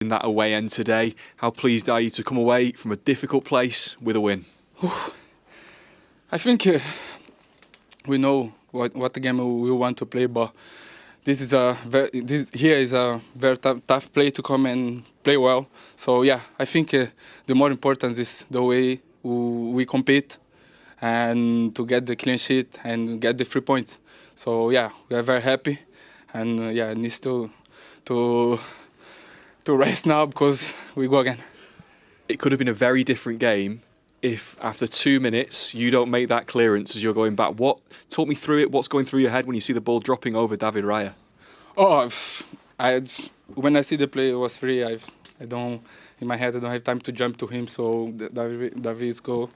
in that away end today. How pleased are you to come away from a difficult place with a win? I think we know what game we want to play, but this is a very tough play to come and play well. So yeah, I think the more important is the way we compete and to get the clean sheet and get the 3 points. So yeah, we are very happy, and it needs to rest now because we go again. It could have been a very different game if after 2 minutes you don't make that clearance as you're going back. Talk me through it. What's going through your head when you see the ball dropping over David Raya? When I see the play, it was free. In my head, I don't have time to jump to him. So David's go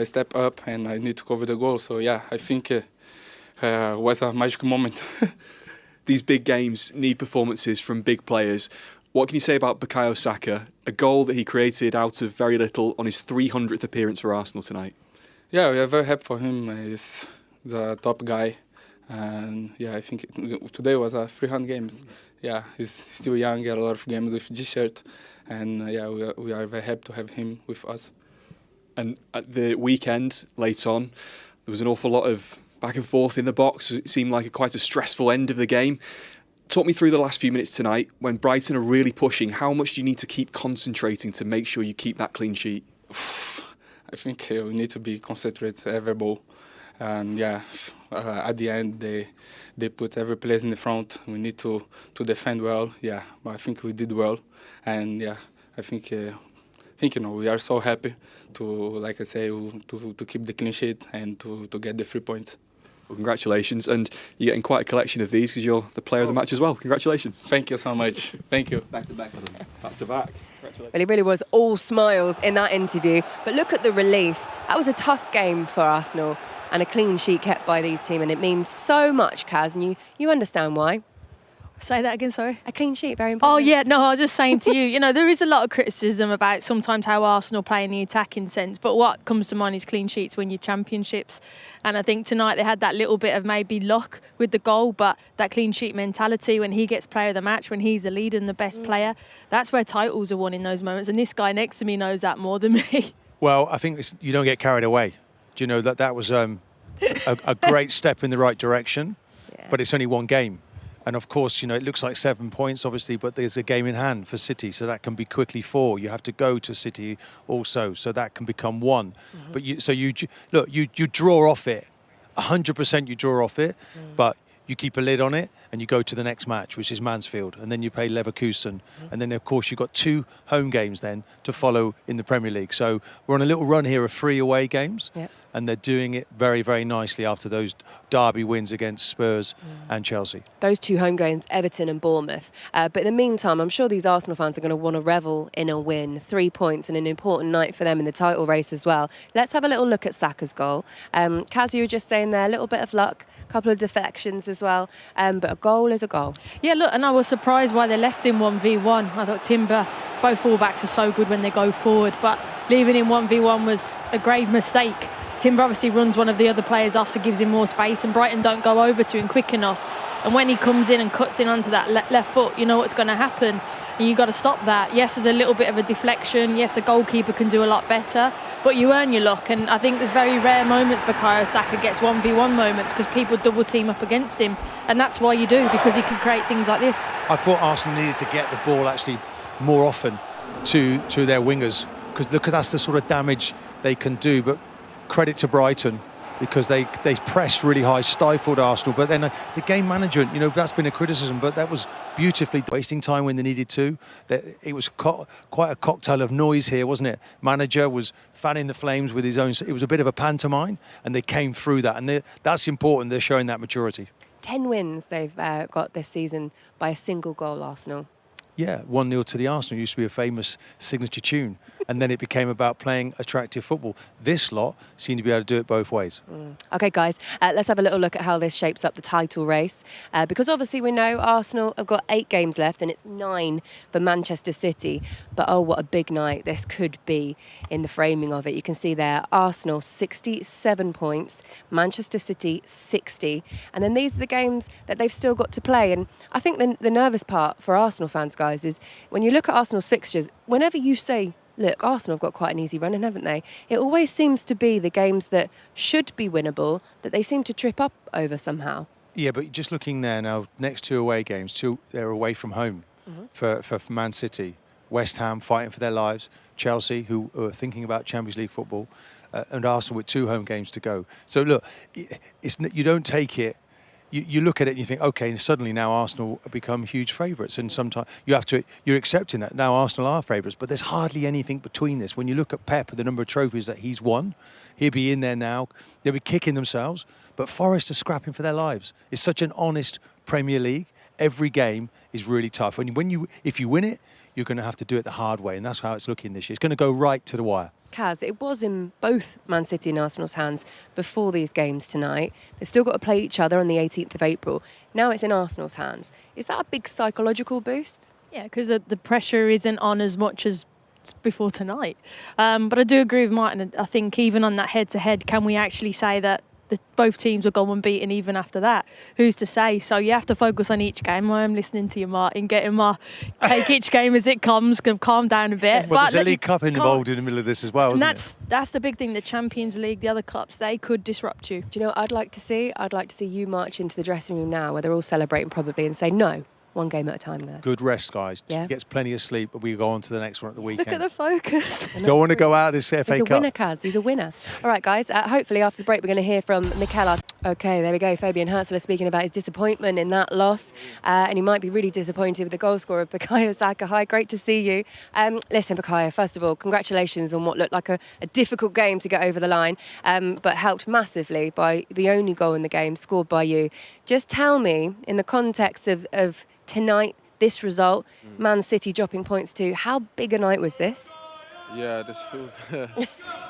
step up, and I need to cover the goal. So yeah, I think it was a magic moment. These big games need performances from big players. What can you say about Bukayo Saka, a goal that he created out of very little on his 300th appearance for Arsenal tonight? Yeah, we are very happy for him. He's the top guy. And yeah, I think today was a 300 games. Yeah, he's still young, got a lot of games with this shirt. And we are very happy to have him with us. And at the weekend, late on, there was an awful lot of back and forth in the box. It seemed like quite a stressful end of the game. Talk me through the last few minutes tonight when Brighton are really pushing. How much do you need to keep concentrating to make sure you keep that clean sheet? I think we need to be concentrated every ball. And at the end, they put every place in the front. We need to defend well. Yeah, but I think we did well. And yeah, I think we are so happy to, like I say, to keep the clean sheet and to get the 3 points. Well, congratulations, and you're getting quite a collection of these because you're the player of the match as well. Congratulations. Thank you so much. Thank you. Back to back. Back to back. Well, he really was all smiles in that interview. But look at the relief. That was a tough game for Arsenal and a clean sheet kept by these team, and it means so much, Kaz, and you understand why. Say that again, sorry. A clean sheet, very important. Oh, yeah, no, I was just saying to you, there is a lot of criticism about sometimes how Arsenal play in the attacking sense, but what comes to mind is clean sheets win your championships. And I think tonight they had that little bit of maybe luck with the goal, but that clean sheet mentality when he gets player of the match, when he's the leader and the best player, that's where titles are won in those moments. And this guy next to me knows that more than me. Well, I think you don't get carried away. Do you know that was a great step in the right direction, but it's only one game. And of course, it looks like 7 points, obviously, but there's a game in hand for City, so that can be quickly 4. You have to go to City also, so that can become 1. Mm-hmm. But you draw off it, 100% you draw off it, but you keep a lid on it and you go to the next match, which is Mansfield, and then you play Leverkusen, and then of course you've got 2 home games then to follow in the Premier League. So we're on a little run here of 3 away games. Yep. And they're doing it very, very nicely after those derby wins against Spurs and Chelsea. Those 2 home games, Everton and Bournemouth. But in the meantime, I'm sure these Arsenal fans are going to want to revel in a win. 3 points and an important night for them in the title race as well. Let's have a little look at Saka's goal. Kaz, you were just saying there, a little bit of luck, a couple of deflections as well. But a goal is a goal. Yeah, look, and I was surprised why they left him 1v1. I thought Timber, both fullbacks are so good when they go forward, but leaving him 1v1 was a grave mistake. Timber obviously runs one of the other players off, so gives him more space, and Brighton don't go over to him quick enough. And when he comes in and cuts in onto that left foot, you know what's going to happen. And you've got to stop that. Yes, there's a little bit of a deflection. Yes, the goalkeeper can do a lot better, but you earn your luck. And I think there's very rare moments Bukayo Saka gets 1v1 moments because people double team up against him. And that's why you do, because he can create things like this. I thought Arsenal needed to get the ball actually more often to their wingers, because that's the sort of damage they can do. But credit to Brighton, because they pressed really high, stifled Arsenal. But then the game management, that's been a criticism, but that was beautifully wasting time when they needed to. It was quite a cocktail of noise here, wasn't it? Manager was fanning the flames with his own. It was a bit of a pantomime, and they came through that. And that's important. They're showing that maturity. 10 wins they've got this season by a single goal, Arsenal. Yeah, 1-0 to the Arsenal used to be a famous signature tune. And then it became about playing attractive football. This lot seem to be able to do it both ways. OK, guys, let's have a little look at how this shapes up the title race. Because obviously we know Arsenal have got 8 games left and it's 9 for Manchester City. But oh, what a big night this could be in the framing of it. You can see there, Arsenal 67 points, Manchester City 60. And then these are the games that they've still got to play. And I think the nervous part for Arsenal fans, guys, is when you look at Arsenal's fixtures, whenever you say, look, Arsenal have got quite an easy run, haven't they? It always seems to be the games that should be winnable that they seem to trip up over somehow. Yeah, but just looking there now, next 2 away games, they're away from home for Man City. West Ham fighting for their lives. Chelsea, who are thinking about Champions League football. And Arsenal with 2 home games to go. So look, you don't take it. You look at it and you think, okay, suddenly now Arsenal become huge favourites, and sometimes you're accepting that now Arsenal are favourites. But there's hardly anything between this. When you look at Pep, the number of trophies that he's won, he'll be in there now. They'll be kicking themselves. But Forest are scrapping for their lives. It's such an honest Premier League. Every game is really tough. And if you win it, you're going to have to do it the hard way, and that's how it's looking this year. It's going to go right to the wire. Kaz, it was in both Man City and Arsenal's hands before these games tonight. They've still got to play each other on the 18th of April. Now it's in Arsenal's hands. Is that a big psychological boost? Yeah, because the pressure isn't on as much as before tonight. But I do agree with Martin. I think even on that head-to-head, can we actually say that both teams will go unbeaten even after that? Who's to say? So you have to focus on each game. I'm listening to you, Martin, getting my take each game as it comes, calm down a bit. Well, there's a League Cup involved in the middle of this as well, isn't it? That's the big thing. The Champions League, the other cups, they could disrupt you. Do you know what I'd like to see? I'd like to see you march into the dressing room now where they're all celebrating probably and say, no, one game at a time there. Good rest, guys. Yeah. Gets plenty of sleep, but we go on to the next one at the weekend. Look at the focus. Don't want to go out of this FA Cup. He's a winner, Kaz. He's a winner. All right, guys. Hopefully after the break we're going to hear from Mikel. Okay, there we go. Fabian Herzler speaking about his disappointment in that loss. And he might be really disappointed with the goal scorer, Bukayo Saka. Hi, great to see you. Listen, Bukayo, first of all, congratulations on what looked like a difficult game to get over the line, but helped massively by the only goal in the game scored by you. Just tell me, in the context of tonight, this result, Man City dropping points too, how big a night was this? Yeah,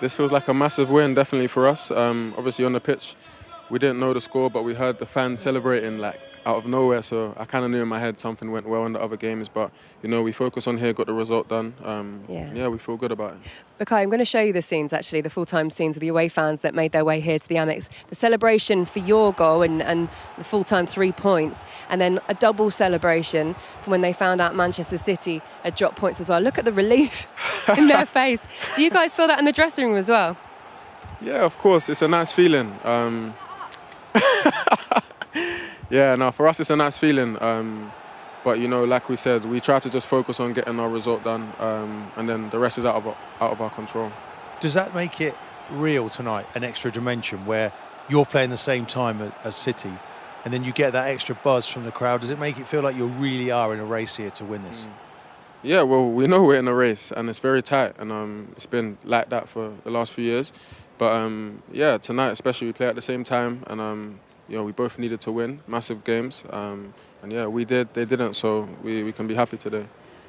this feels like a massive win, definitely for us. Obviously on the pitch, we didn't know the score, but we heard the fans celebrating like out of nowhere. So I kind of knew in my head something went well in the other games. But we focus on here, got the result done. Yeah, we feel good about it. Bukayo, I'm going to show you the scenes, actually, the full-time scenes of the away fans that made their way here to the Amex. The celebration for your goal and the full-time 3 points, and then a double celebration from when they found out Manchester City had dropped points as well. Look at the relief in their face. Do you guys feel that in the dressing room as well? Yeah, of course. It's a nice feeling. Yeah, no, for us it's a nice feeling. But like we said, we try to just focus on getting our result done, and then the rest is out of our control. Does that make it real tonight, an extra dimension where you're playing the same time as City, and then you get that extra buzz from the crowd? Does it make it feel like you really are in a race here to win this? Yeah, well, we know we're in a race, and it's very tight, and it's been like that for the last few years. But yeah, tonight especially we play at the same time, and we both needed to win massive games. And yeah, we did. They didn't, so we can be happy today.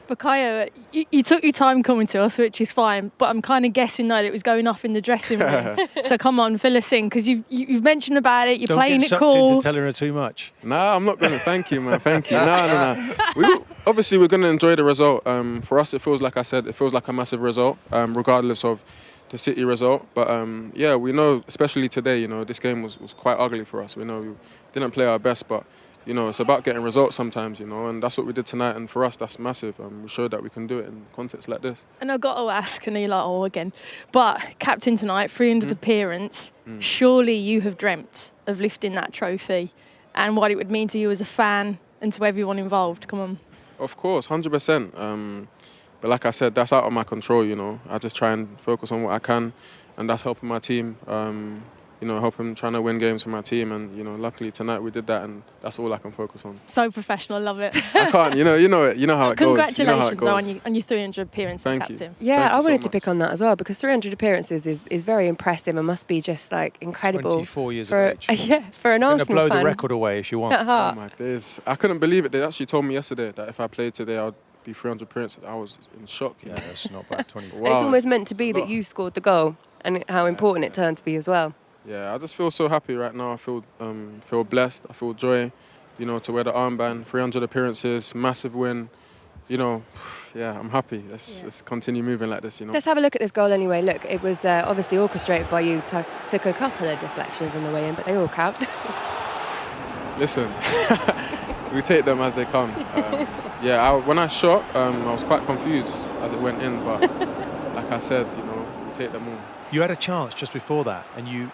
Bukayo, you took your time coming to us, which is fine, but I'm kind of guessing that it was going off in the dressing room. So come on, fill us in, because you've mentioned about it, you're playing it cool. Don't get sucked into telling her too much. Nah, I'm not going to. Thank you, man. Thank you. No. Obviously, we're going to enjoy the result. For us, it feels like I said, it feels like a massive result, regardless of the City result. But yeah, we know, especially today, this game was quite ugly for us. We know we didn't play our best, but it's about getting results sometimes, and that's what we did tonight. And for us, that's massive. We showed that we can do it in contexts like this. And I've got to ask, and you're like, again, but captain tonight, 300 appearance. Surely you have dreamt of lifting that trophy and what it would mean to you as a fan and to everyone involved. Come on. Of course, 100%. But like I said, that's out of my control. I just try and focus on what I can, and that's helping my team. Helping trying to win games for my team, and luckily tonight we did that, and that's all I can focus on. So professional, love it. I can't, you know it, you know how it goes. Congratulations on your 300 appearance as captain. Yeah, I wanted to pick on that as well, because 300 appearances is very impressive and must be just like incredible. 24 years of age. Yeah, for an Arsenal fan. Blow the record away if you want. Oh my days! I couldn't believe it. They actually told me yesterday that if I played today, I'd be 300 appearances. I was in shock. Yeah, that's not bad. 24. Wow. It's almost meant to be that you scored the goal, and how important it turned to be as well. Yeah, I just feel so happy right now. I feel blessed. I feel joy, to wear the armband. 300 appearances, massive win. Yeah, I'm happy. Let's continue moving like this. Let's have a look at this goal anyway. Look, it was obviously orchestrated by you. Took a couple of deflections on the way in, but they all count. Listen, we take them as they come. When I shot, I was quite confused as it went in, but like I said, we take them all. You had a chance just before that, and you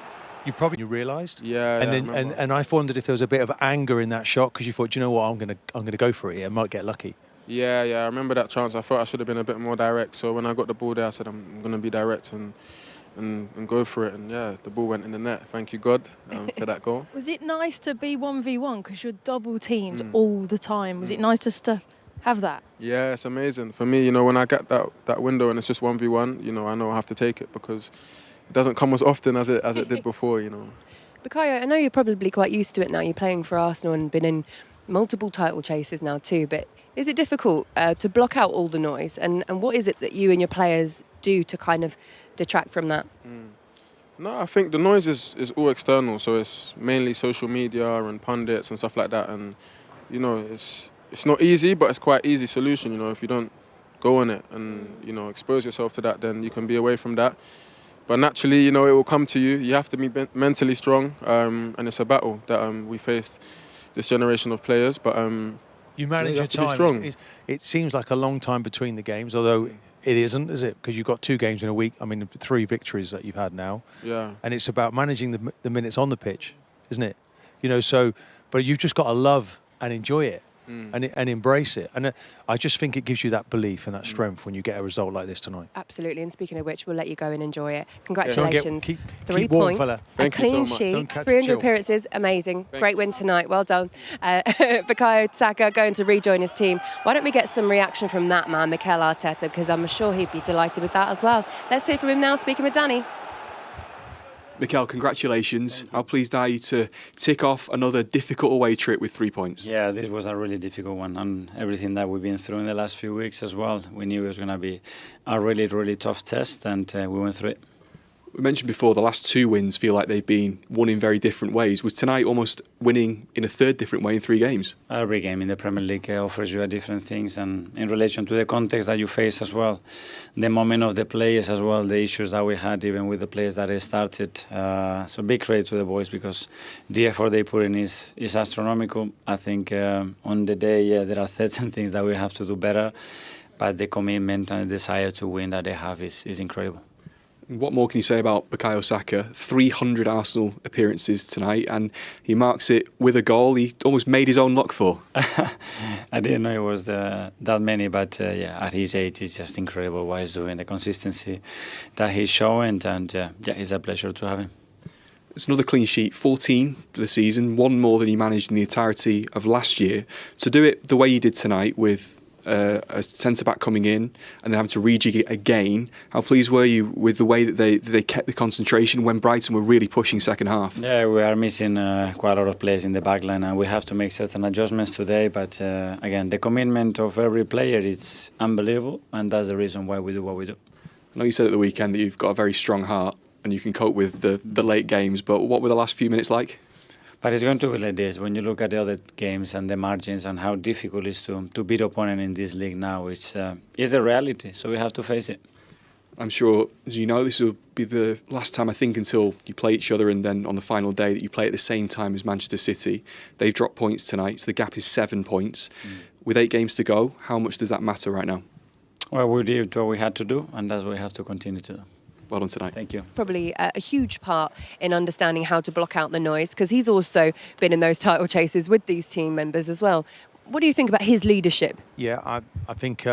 probably realised. Yeah. And then and I wondered if there was a bit of anger in that shot because you thought, do you know what, I'm gonna go for it here. I might get lucky. Yeah. I remember that chance. I thought I should have been a bit more direct. So when I got the ball there, I said I'm gonna be direct and go for it. And yeah, the ball went in the net. Thank you, God, for that goal. Was it nice to be 1v1 because you're double teamed all the time? Was it nice just to have that? Yeah, it's amazing. For me, when I get that window and it's just 1v1, I know I have to take it because it doesn't come as often as it did before, Bukayo, I know you're probably quite used to it now. You're playing for Arsenal and been in multiple title chases now too, but is it difficult to block out all the noise? And what is it that you and your players do to kind of detract from that? No, I think the noise is all external, so it's mainly social media and pundits and stuff like that. And it's not easy, but it's quite easy solution. If you don't go on it and expose yourself to that, then you can be away from that. But naturally, it will come to you. You have to be mentally strong, and it's a battle that we faced this generation of players. But you manage you your have to be time. strong. It seems like a long time between the games, although it isn't, is it? Because you've got 2 games in a week. I mean, 3 victories that you've had now. Yeah. And it's about managing the minutes on the pitch, isn't it? But you've just got to love and enjoy it. And embrace it. And I just think it gives you that belief and that strength when you get a result like this tonight. Absolutely. And speaking of which, we'll let you go and enjoy it. Congratulations. Keep 3 warm, points, fella. a clean sheet, 300 appearances, amazing. Great win tonight, well done. Bukayo Saka going to rejoin his team. Why don't we get some reaction from that man, Mikel Arteta, because I'm sure he'd be delighted with that as well. Let's hear from him now, speaking with Danny. Mikel, congratulations. How pleased are you to tick off another difficult away trip with 3 points? Yeah, this was a really difficult one, and everything that we've been through in the last few weeks as well. We knew it was going to be a really, really tough test, and we went through it. We mentioned before the last 2 wins feel like they've been won in very different ways. Was tonight almost winning in a third different way in 3 games? Every game in the Premier League offers you different things, and in relation to the context that you face as well, the moment of the players as well, the issues that we had even with the players that started. So big credit to the boys because the effort they put in is astronomical. I think on the day, there are certain things that we have to do better, but the commitment and the desire to win that they have is incredible. What more can you say about Bukayo Saka? 300 Arsenal appearances tonight, and he marks it with a goal he almost made his own luck for. I didn't know it was that many, but at his age, it's just incredible what he's doing, the consistency that he's showing, and it's a pleasure to have him. It's another clean sheet, 14 for the season, 1 more than he managed in the entirety of last year. To do it the way he did tonight with a centre-back coming in and then having to rejig it again. How pleased were you with the way that they kept the concentration when Brighton were really pushing second half? Yeah, we are missing quite a lot of players in the back line and we have to make certain adjustments today. But again, the commitment of every player, it's unbelievable, and that's the reason why we do what we do. I know you said at the weekend that you've got a very strong heart and you can cope with the late games, but what were the last few minutes like? But it's going to be like this. When you look at the other games and the margins and how difficult it is to beat opponent in this league now, it's a reality. So we have to face it. I'm sure, as you know, this will be the last time, I think, until you play each other and then on the final day that you play at the same time as Manchester City. They've dropped points tonight, so the gap is 7 points. With 8 games to go, how much does that matter right now? Well, we did what we had to do, and that's what we have to continue to do. Well done tonight. Thank you. Probably a huge part in understanding how to block out the noise, because he's also been in those title chases with these team members as well. What do you think about his leadership? Yeah, I think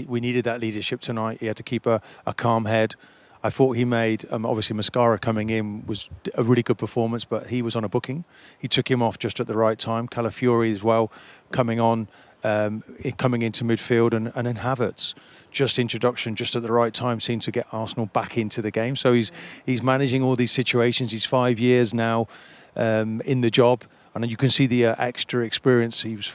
we needed that leadership tonight. He had to keep a calm head. I thought he made, obviously Mascara coming in was a really good performance, but he was on a booking. He took him off just at the right time. Calafiori as well, coming on, coming into midfield, and then Havertz. Just introduction, just at the right time, seemed to get Arsenal back into the game. So he's managing all these situations. He's 5 years now in the job. And you can see the extra experience. He was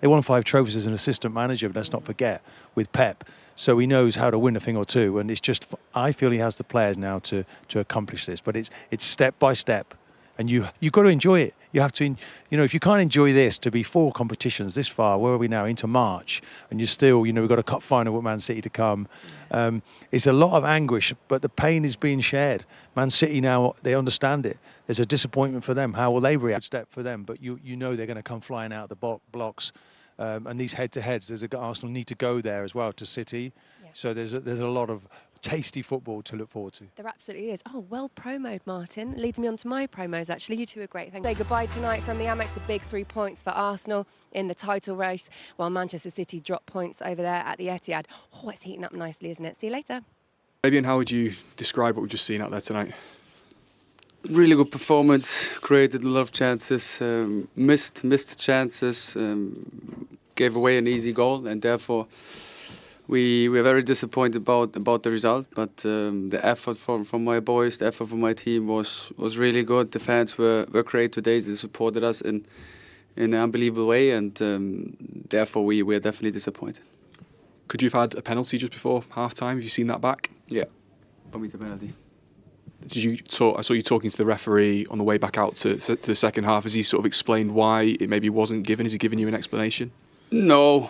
they won 5 trophies as an assistant manager, but let's not forget, with Pep. So he knows how to win a thing or two. And it's just, I feel he has the players now to accomplish this. But it's step by step. and you've got to enjoy it. You have to, if you can't enjoy this, to be 4 competitions this far, where are we now, into March, and you're still, we've got a cup final with Man City to come. It's a lot of anguish, but the pain is being shared. Man City now, they understand it. There's a disappointment for them. How will they react? Step for them, but you know they're going to come flying out of the blocks. And these head-to-heads, Arsenal need to go there as well to City. Yeah. So there's a lot of tasty football to look forward to. There absolutely is. Oh, well promoed, Martin. Leads me on to my promos, actually. You two are great. Thank you. Say goodbye tonight from the Amex. A big 3 points for Arsenal in the title race, while Manchester City drop points over there at the Etihad. Oh, it's heating up nicely, isn't it? See you later. Maybe, and how would you describe what we've just seen out there tonight? Really good performance, created a lot of chances, missed chances, gave away an easy goal, and therefore we were very disappointed about the result. But the effort from my boys, the effort from my team was really good. The fans were great today. They supported us in an unbelievable way, and therefore we were definitely disappointed. Could you have had a penalty just before half-time? Have you seen that back? Yeah, for me, the penalty. I saw you talking to the referee on the way back out to the second half. Has he sort of explained why it maybe wasn't given? Has he given you an explanation? No,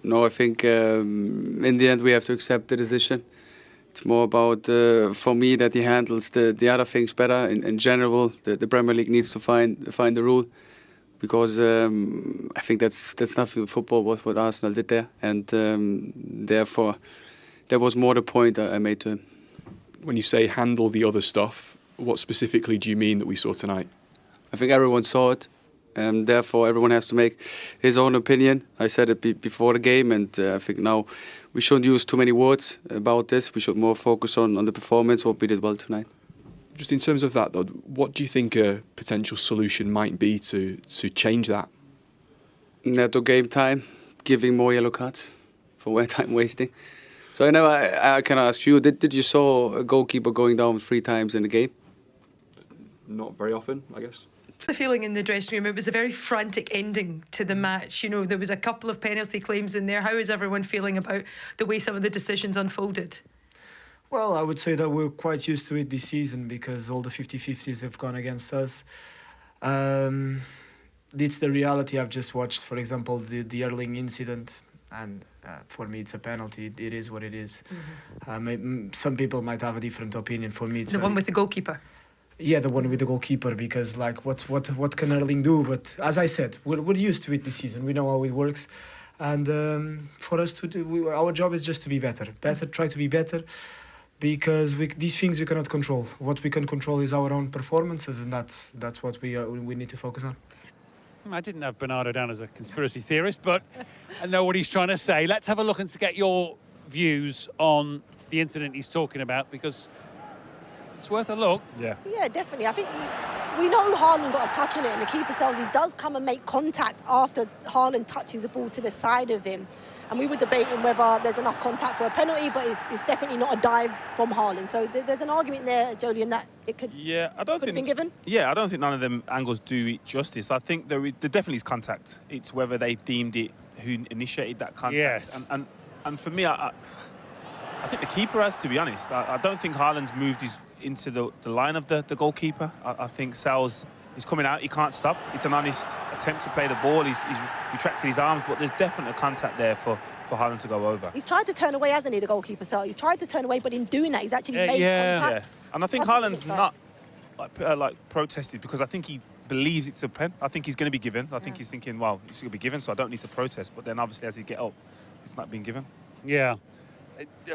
I think in the end we have to accept the decision. It's more about, for me, that he handles the other things better. In general, the Premier League needs to find the rule, because I think that's not football, what Arsenal did there. And therefore, that was more the point I made to him. When you say handle the other stuff, what specifically do you mean that we saw tonight? I think everyone saw it, and therefore everyone has to make his own opinion. I said it before the game, and I think now we shouldn't use too many words about this. We should more focus on the performance, what we did well tonight. Just in terms of that, though, what do you think a potential solution might be to change that? Netto game time, giving more yellow cards for time wasting. So I can ask you, did you saw a goalkeeper going down 3 times in the game? Not very often, I guess. The feeling in the dressing room, it was a very frantic ending to the match. There was a couple of penalty claims in there. How is everyone feeling about the way some of the decisions unfolded? Well, I would say that we're quite used to it this season, because all the 50-50s have gone against us. It's the reality. I've just watched, for example, the Erling incident, and for me it's a penalty. It is what it is. Mm-hmm. Some people might have a different opinion. For me, it's the one with the goalkeeper. Yeah, the one with the goalkeeper, because what can Erling do? But as I said, we're used to it this season. We know how it works, and for us to do, our job is just to be better, try to be better, because these things we cannot control. What we can control is our own performances, and that's what we need to focus on. I didn't have Bernardo down as a conspiracy theorist, but I know what he's trying to say. Let's have a look and to get your views on the incident he's talking about, because it's worth a look. Yeah, definitely. I think we know Haaland got a touch on it, and the keeper tells he does come and make contact after Haaland touches the ball to the side of him. And we were debating whether there's enough contact for a penalty, but it's definitely not a dive from Haaland. So there's an argument there, Jolien, that it could have been given. Yeah, I don't think none of them angles do it justice. I think there definitely is contact. It's whether they've deemed it who initiated that contact. Yes. And for me, I think the keeper has, to be honest. I don't think Haaland's moved into the line of the goalkeeper. I think Sal's is coming out. He can't stop. It's an honest attempt to play the ball. He's retracted his arms, but there's definitely a contact there for Haaland to go over. He's tried to turn away, hasn't he, the goalkeeper? So he's tried to turn away, but in doing that, he's actually made contact. Yeah. And I think Haaland's not like protested, because I think he believes it's a pen. I think he's going to be given. I think he's thinking, well, it's going to be given, so I don't need to protest. But then obviously as he get up, it's not being given. Yeah.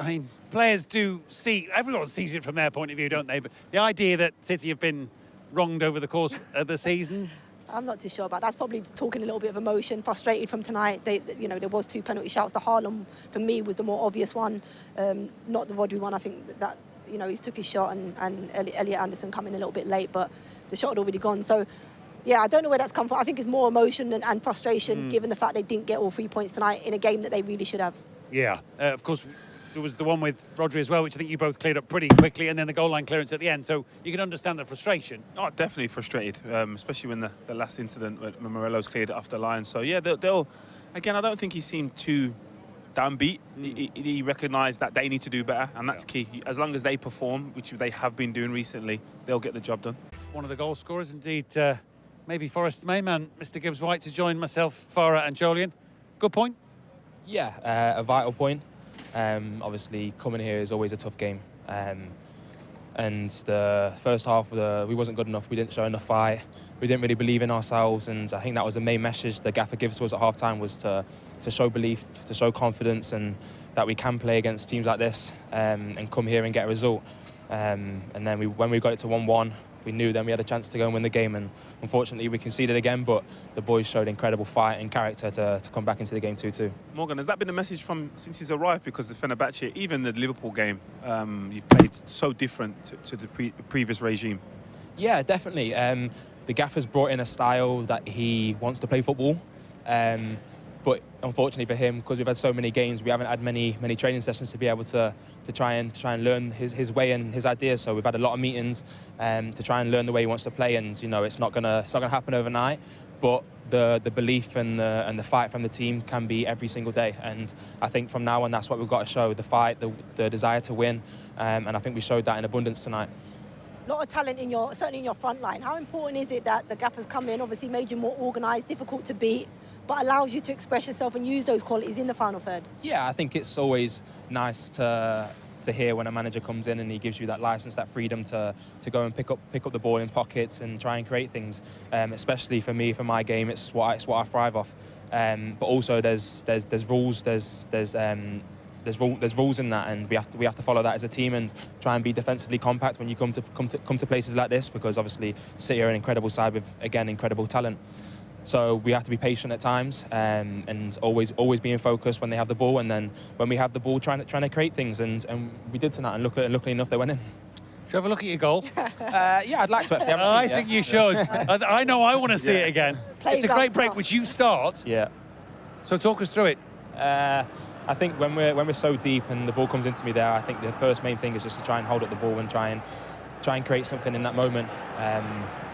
I mean, players do see, everyone sees it from their point of view, don't they? But the idea that City have been wronged over the course of the season, I'm not too sure about that. That's probably talking a little bit of emotion, frustrated from tonight. There was 2 penalty shouts. The Haaland, for me, was the more obvious one, not the Rodri one. I think that he took his shot, and Elliot Anderson coming a little bit late, but the shot had already gone. So, yeah, I don't know where that's come from. I think it's more emotion and frustration, given the fact they didn't get all 3 points tonight in a game that they really should have. Yeah, of course. There was the one with Rodri as well, which I think you both cleared up pretty quickly, and then the goal line clearance at the end. So you can understand the frustration. Oh, definitely frustrated, especially when the last incident when Morelos cleared it off the line. So yeah, they'll again. I don't think he seemed too downbeat. He recognised that they need to do better, and that's key. As long as they perform, which they have been doing recently, they'll get the job done. One of the goal scorers, indeed, maybe Forest's main man, Mr. Gibbs-White, to join myself, Farah and Jolyon. Good point? Yeah, a vital point. Obviously, coming here is always a tough game. And the first half, we wasn't good enough. We didn't show enough fight. We didn't really believe in ourselves, and I think that was the main message the gaffer gives to us at half-time, was to show belief, to show confidence, and that we can play against teams like this and come here and get a result. And then when we got it to 1-1, we knew then we had a chance to go and win the game, and unfortunately we conceded again, but the boys showed incredible fight and character to come back into the game 2-2. Morgan, has that been the message since he's arrived? Because the Fenerbahce, even the Liverpool game, you've played so different to the previous regime. Yeah, definitely. The gaffer's brought in a style that he wants to play football. But unfortunately for him, because we've had so many games, we haven't had many training sessions to be able to try and learn his way and his ideas. So we've had a lot of meetings to try and learn the way he wants to play. And it's not gonna happen overnight. But the belief and the fight from the team can be every single day. And I think from now on, that's what we've got to show: the fight, the desire to win. And I think we showed that in abundance tonight. A lot of talent certainly in your front line. How important is it that the gaffers come in, obviously made you more organised, difficult to beat, but allows you to express yourself and use those qualities in the final third? Yeah, I think it's always nice to hear when a manager comes in and he gives you that license, that freedom to go and pick up the ball in pockets and try and create things. Especially for me, for my game, it's what I thrive off. But also there's rules, there's rules in that, and we have to follow that as a team and try and be defensively compact when you come to places like this, because obviously City are an incredible side with, again, incredible talent. So we have to be patient at times and always be in focus when they have the ball, and then when we have the ball, trying to create things, and we did tonight, and luckily enough they went in. Should we have a look at your goal? Yeah, I'd like to actually. I think you should. I know I want to see it again. It's a great break, which you start. Yeah. So talk us through it. I think when we're so deep and the ball comes into me there, I think the first main thing is just to try and hold up the ball and try and create something in that moment.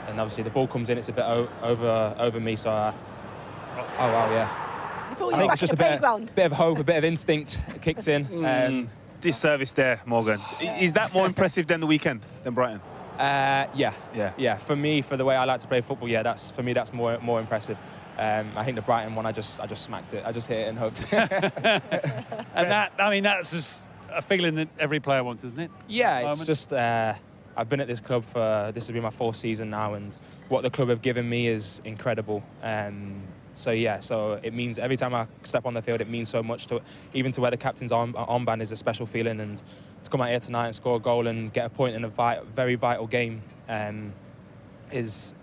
And obviously the ball comes in, it's a bit over me, so oh wow, yeah. You feel you're back at the playground. Bit of hope, a bit of instinct kicked in. This service there, Morgan, is that more impressive than the weekend, than Brighton? Yeah. For me, for the way I like to play football, yeah, that's more impressive. I think the Brighton one, I just smacked it. I just hit it and hoped. And that's just a feeling that every player wants, isn't it? Yeah, it's just I've been at this club this will be my 4th season now, and what the club have given me is incredible. So it means every time I step on the field, it means so much even to wear the captain's armband is a special feeling, and to come out here tonight and score a goal and get a point in a very vital game is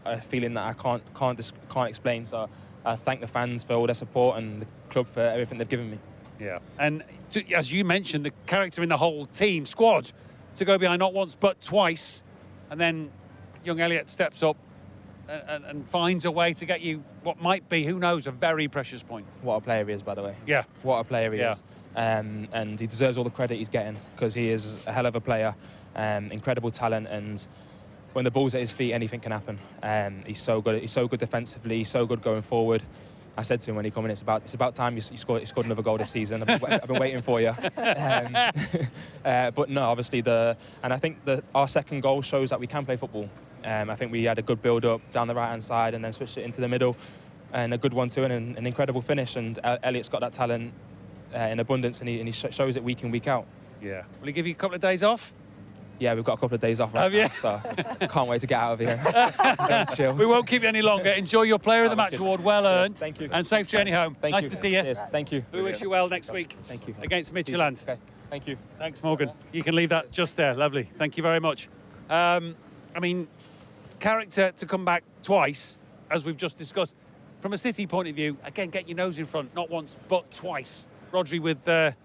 a feeling that I can't explain. So I thank the fans for all their support and the club for everything they've given me. Yeah, and as you mentioned, the character in the whole team squad to go behind not once but twice, and then young Elliott steps up and finds a way to get you what might be, who knows, a very precious point. What a player he is, by the way. Yeah. What a player he is. And he deserves all the credit he's getting, because he is a hell of a player, incredible talent, and when the ball's at his feet, anything can happen. He's so good. He's so good defensively. He's so good going forward. I said to him when he came in, it's about time you scored another goal this season. I've been waiting for you. But no, obviously I think our second goal shows that we can play football. I think we had a good build up down the right hand side and then switched it into the middle, and a good 1-2 and an incredible finish. And Elliott's got that talent in abundance, and he shows it week in, week out. Yeah. Will he give you a couple of days off? Yeah, we've got a couple of days off right now, so can't wait to get out of here. Chill. We won't keep you any longer. Enjoy your Player of the Match award, well earned. Thank you. And safe journey home. Nice to see you. Cheers. Thank you. We wish you well next week. Thank you. Against Midtjylland. Okay. Thank you. Thanks, Morgan. You can leave that just there. Lovely. Thank you very much. Character to come back twice, as we've just discussed. From a City point of view, again, get your nose in front, not once, but twice. Rodri with the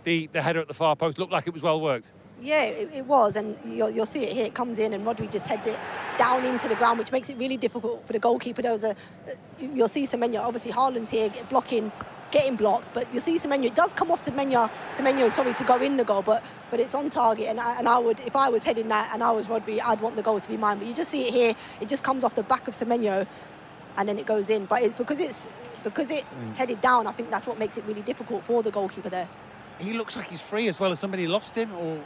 header at the far post looked like it was well worked. Yeah, it was, and you'll see it here. It comes in, and Rodri just heads it down into the ground, which makes it really difficult for the goalkeeper. You'll see Semenyo. Obviously, Haaland's here getting blocked, but you'll see Semenyo. It does come off Semenyo, to go in the goal, but it's on target. And I would, if I was heading that and I was Rodri, I'd want the goal to be mine. But you just see it here. It just comes off the back of Semenyo, and then it goes in. But it's because it's because it's headed down, I think that's what makes it really difficult for the goalkeeper there. He looks like he's free as well as somebody lost him, or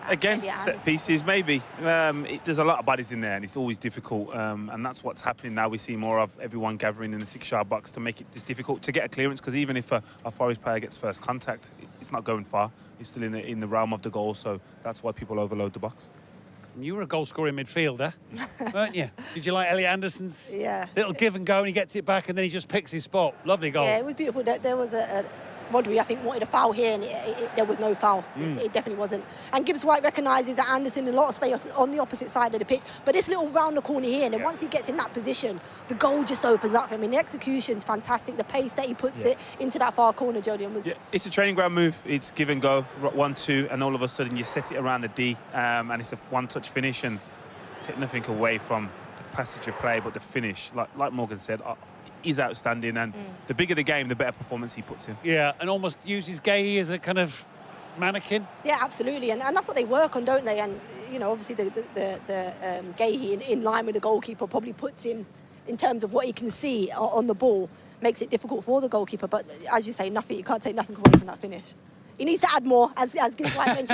again, set pieces maybe. There's a lot of bodies in there, and it's always difficult. And that's what's happening now. We see more of everyone gathering in the 6-yard box to make it just difficult to get a clearance. Because even if a Forest player gets first contact, it's not going far. It's still in the realm of the goal. So that's why people overload the box. You were a goal-scoring midfielder, weren't you? Did you like Elliot Anderson's little give and go, and he gets it back, and then he just picks his spot? Lovely goal. Yeah, it was beautiful. There was Rodri, I think, wanted a foul here, and there was no foul. It definitely wasn't. And Gibbs White recognises that Anderson in a lot of space on the opposite side of the pitch. But this little round the corner here, and then once he gets in that position, the goal just opens up for him. I mean, the execution's fantastic. The pace that he puts it into that far corner, Jodian, was... Yeah, it's a training ground move. It's give and go, 1-2, and all of a sudden you set it around the D, and it's a one-touch finish, and take nothing away from the passage of play, but the finish, like Morgan said, is outstanding, and the bigger the game, the better performance he puts in. Yeah, and almost uses Gay as a kind of mannequin. Yeah, absolutely, and that's what they work on, don't they? And you know, obviously the Gahey in line with the goalkeeper probably puts him in terms of what he can see on the ball, makes it difficult for the goalkeeper. But as you say, you can't take nothing away from that finish. He needs to add more, as Gibbs White mentioned